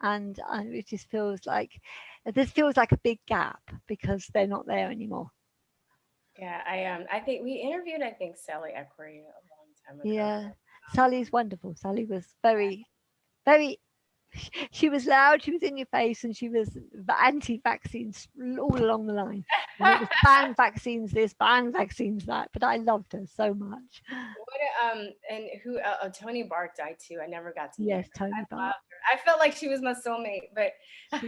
And it just feels like a big gap because they're not there anymore. Yeah, I think we interviewed Sally Equerry a long time ago. Yeah, Sally's wonderful. Sally was very, very. She was loud. She was in your face, and she was anti-vaccines all along the line. And it was ban vaccines this, ban vaccines that. But I loved her so much. And who? Tony Bark died too. I never got to. Yes, Tony Bark. I felt like she was my soulmate, but I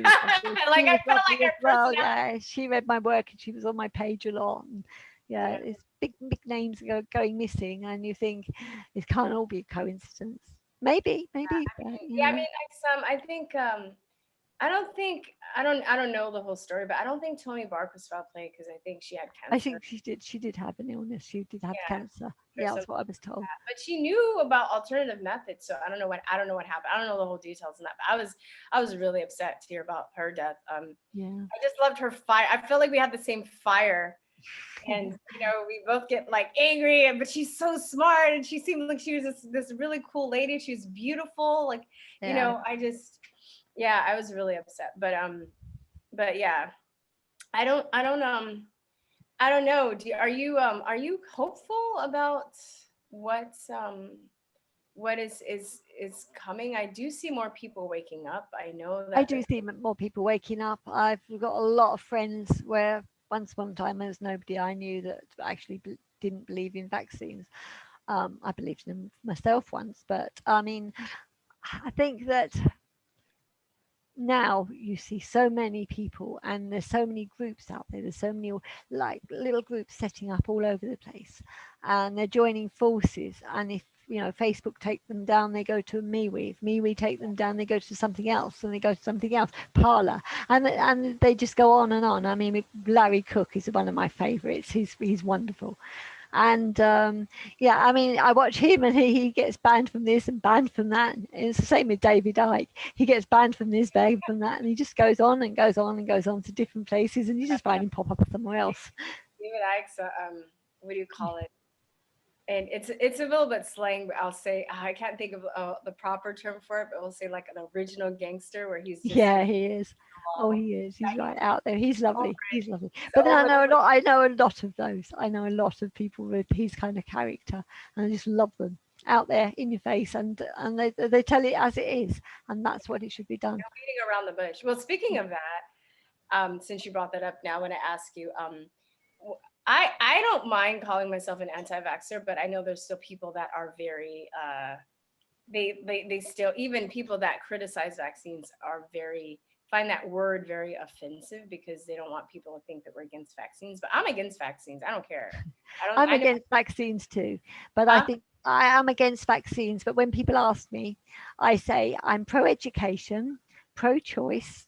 felt like her well. Yeah, she read my work and she was on my page a lot. And it's big names going missing, and you think it can't all be a coincidence. Maybe. But, I mean, I think I don't know the whole story, but I don't think Tony Bark was foul play because I think she had cancer. I think she did have an illness. She did have cancer. Yeah, that's what I was told. But she knew about alternative methods, so I don't know what happened. I don't know the whole details on that. But I was really upset to hear about her death. I just loved her fire. I felt like we had the same fire. And we both get like angry, but she's so smart, and she seemed like she was this really cool lady. She was beautiful, like I was really upset. But yeah, I don't know. Are you hopeful about what is coming? I do see more people waking up. I know that I do see more people waking up. I've got a lot of friends where once upon a time there was nobody I knew that actually didn't believe in vaccines. I believed in them myself once, but I mean, I think that now you see so many people, and there's so many groups out there. There's so many like little groups setting up all over the place, and they're joining forces. And if Facebook take them down, they go to MeWe. If MeWe take them down, they go to something else, and they go to something else, Parler, and they just go on and on. I mean, Larry Cook is one of my favorites. He's wonderful. And yeah, I mean, I watch him and he gets banned from this and banned from that. And it's the same with David Icke. He gets banned from this, banned from that, and he just goes on and goes on and goes on to different places, and you just find him pop up somewhere else. David Icke's what do you call it? And it's a little bit slang, but I'll say I can't think of the proper term for it, but we'll say like an original gangster where he's just Yeah, he is. Oh, he is. He's right out there. He's lovely. He's lovely. But then over I know a lot. I know a lot of those. I know a lot of people with his kind of character, and I just love them out there in your face, and they tell it as it is, and that's what it should be done. beating around the bush. Well, speaking of that, since you brought that up, now I want to ask you. I don't mind calling myself an anti-vaxxer, but I know there's still people that are very they still, even people that criticize vaccines are find that word very offensive because they don't want people to think that we're against vaccines. But I'm against vaccines. I don't care. I'm against vaccines too, but I think I am against vaccines. But when people ask me, I say I'm pro-education, pro-choice,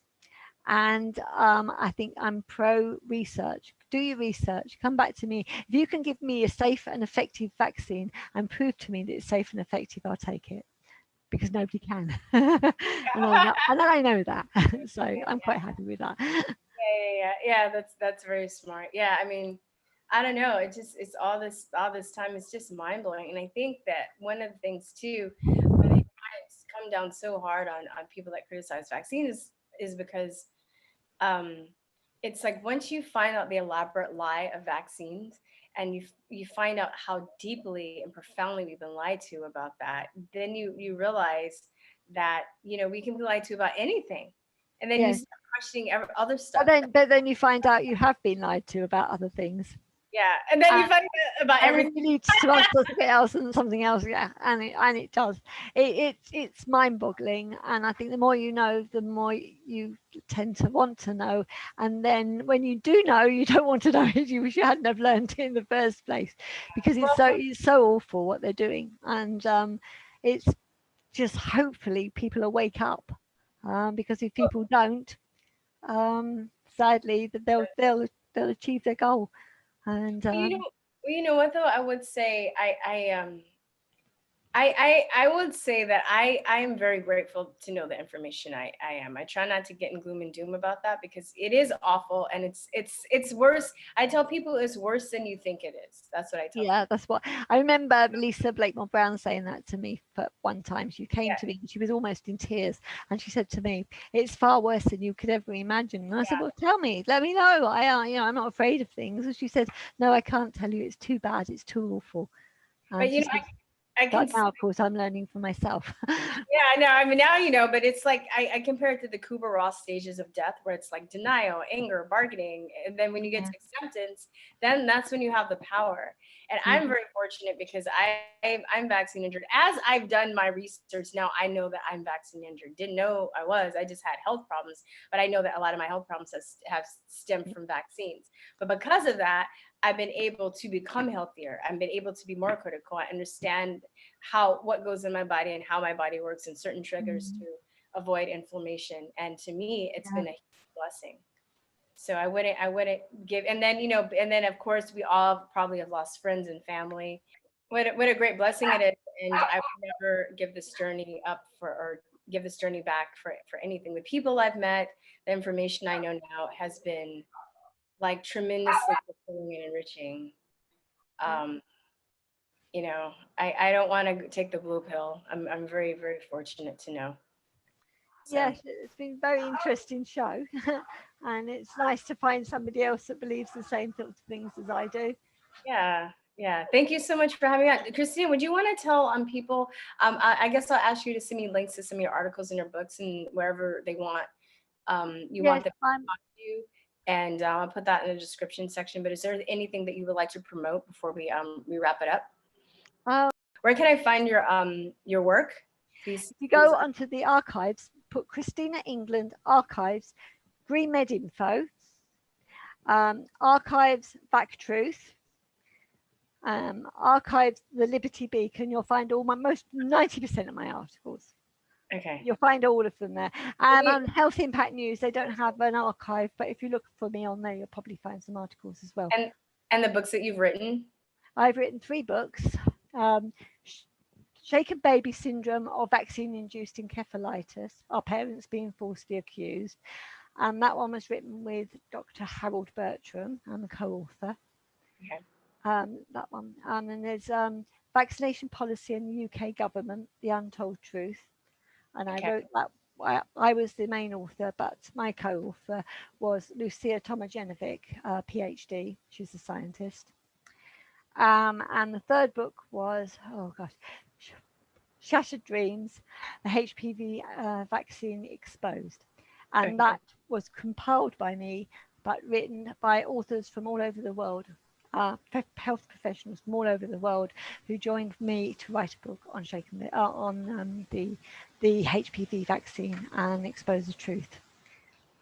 and I think I'm pro-research. Do your research, come back to me. If you can give me a safe and effective vaccine and prove to me that it's safe and effective, I'll take it, because nobody can. and I know that. So I'm quite happy with that. Yeah, that's very smart. Yeah, I mean, I don't know, it's all this time, it's just mind-blowing. And I think that one of the things too, when they come down so hard on people that criticize vaccines is because it's like once you find out the elaborate lie of vaccines and you find out how deeply and profoundly we've been lied to about that, then you realize that, you know, we can be lied to about anything. And then you start questioning other stuff. But then you find out you have been lied to about other things. Yeah, and then you find out about everything. You need to ask something else and something else. Yeah, and it does. It's mind-boggling. And I think the more you know, the more you tend to want to know. And then when you do know, you don't want to know it. You wish you hadn't have learned it in the first place, because it's so awful what they're doing. And it's just hopefully people will wake up, because if people don't, sadly, they'll achieve their goal. And you know what though, I would say I would say that I am very grateful to know the information I am. I try not to get in gloom and doom about that, because it is awful, and it's worse. I tell people it's worse than you think it is. That's what I tell people. That's what I remember Lisa Blakemore Brown saying that to me for one time. She came to me and she was almost in tears, and she said to me, "It's far worse than you could ever imagine." And I said, "Well, tell me, let me know. I'm not afraid of things." And she said, "No, I can't tell you. It's too bad. It's too awful." But you know, but now, of course, I'm learning for myself. Yeah, I know. I mean, now you know, but it's like I compare it to the Kubler-Ross stages of death, where it's like denial, anger, bargaining, and then when you get to acceptance, then that's when you have the power. And I'm very fortunate because I'm vaccine injured. As I've done my research, now I know that I'm vaccine injured. Didn't know I was. I just had health problems, but I know that a lot of my health problems have stemmed from vaccines. But because of that, I've been able to become healthier. I've been able to be more critical. I understand what goes in my body and how my body works, and certain triggers to avoid inflammation. And to me, it's been a huge blessing. So I wouldn't give. And then, you know, and then of course we all probably have lost friends and family. What a great blessing it is. And I would never give this journey up or give this journey back for anything. The people I've met, the information I know now has been like tremendously fulfilling and enriching. You know, I don't want to take the blue pill. I'm very, very fortunate to know. So. Yes, it's been a very interesting show. And it's nice to find somebody else that believes the same sorts of things as I do. Yeah. Thank you so much for having me on. Christina, would you want to tell people, I guess I'll ask you to send me links to some of your articles and your books and wherever they want, you want them to talk to you. And I'll put that in the description section. But is there anything that you would like to promote before we wrap it up? Where can I find your work? Please. You go onto the archives, put Christina England archives, Green Med Info, archives Back Truth, archives the Liberty Beacon. You'll find all 90% of my articles. Okay. You'll find all of them there. And on Health Impact News, they don't have an archive, but if you look for me on there, you'll probably find some articles as well. And the books that you've written? I've written 3 books. Shaken Baby Syndrome or Vaccine-Induced Encephalitis, Our Parents Being Falsely Accused. And that one was written with Dr. Harold Bertram. I'm a co-author. Okay. That one. And then there's Vaccination Policy in the UK Government, The Untold Truth. And I wrote that. I was the main author, but my co-author was Lucia Tomajenovic, PhD. She's a scientist. And the third book was, Shattered Dreams, the HPV vaccine exposed. And that was compiled by me, but written by authors from all over the world, health professionals from all over the world who joined me to write a book on the HPV vaccine and expose the truth.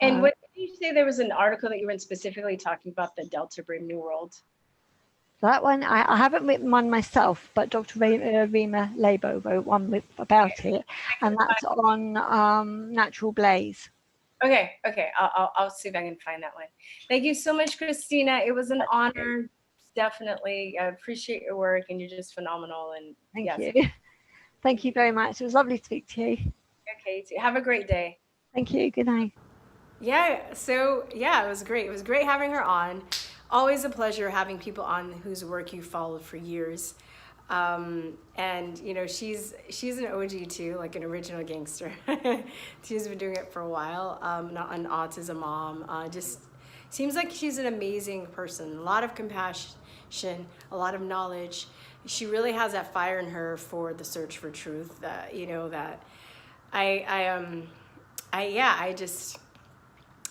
And what did you say? There was an article that you read specifically talking about the Delta Brave New World. That one, I haven't written one myself, but Dr. Rima Labo wrote one about it, and that's on Natural Blaze. Okay, I'll see if I can find that one. Thank you so much, Christina. It was an honor. Definitely, I appreciate your work, and you're just phenomenal. And Thank you. Thank you very much. It was lovely to speak to you. Okay, have a great day. Thank you. Good night. Yeah. So it was great. It was great having her on. Always a pleasure having people on whose work you followed for years. And you know, she's an OG too, like an original gangster. She's been doing it for a while. Not an autism mom. Just seems like she's an amazing person. A lot of compassion, a lot of knowledge. She really has that fire in her for the search for truth. You know, that I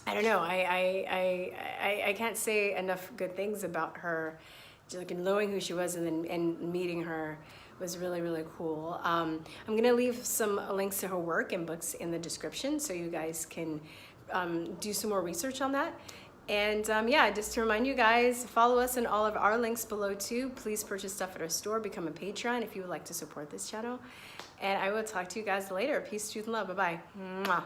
don't know. I can't say enough good things about her. Just like knowing who she was and meeting her was really, really cool. I'm gonna leave some links to her work and books in the description so you guys can do some more research on that. And just to remind you guys, follow us in all of our links below too. Please purchase stuff at our store, become a Patreon if you would like to support this channel. And I will talk to you guys later. Peace, truth, and love. Bye-bye.